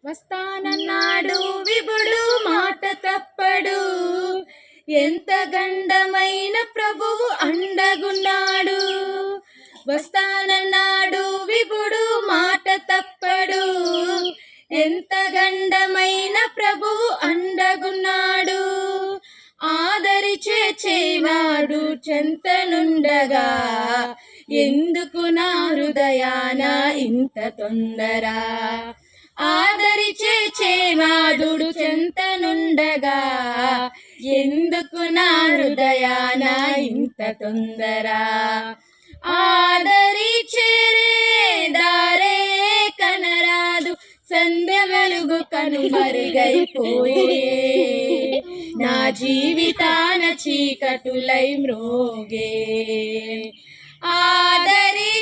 వస్తానన్నాడు విభుడు మాట తప్పడు, ఎంత గండమైన ప్రభువు అండగున్నాడు. వస్తానన్నాడు విభుడు మాట తప్పడు, ఎంత గండమైన ప్రభువు అండగున్నాడు. ఆదరి చేచేవాడు చెంతనుండగా, ఎందుకు నా హృదయాన ఇంత తొందర. ఆదరి చేచేవాడు చెంతనుండగా, ఎందుకు నా హృదయాన ఇంత తొందర. ఆదరి చేరే దారే కనరాదు, సంధ్య వెలుగు కనుమరుగైపోయే, నా జీవితాన చీకటులై మ్రోగే. ఆదరి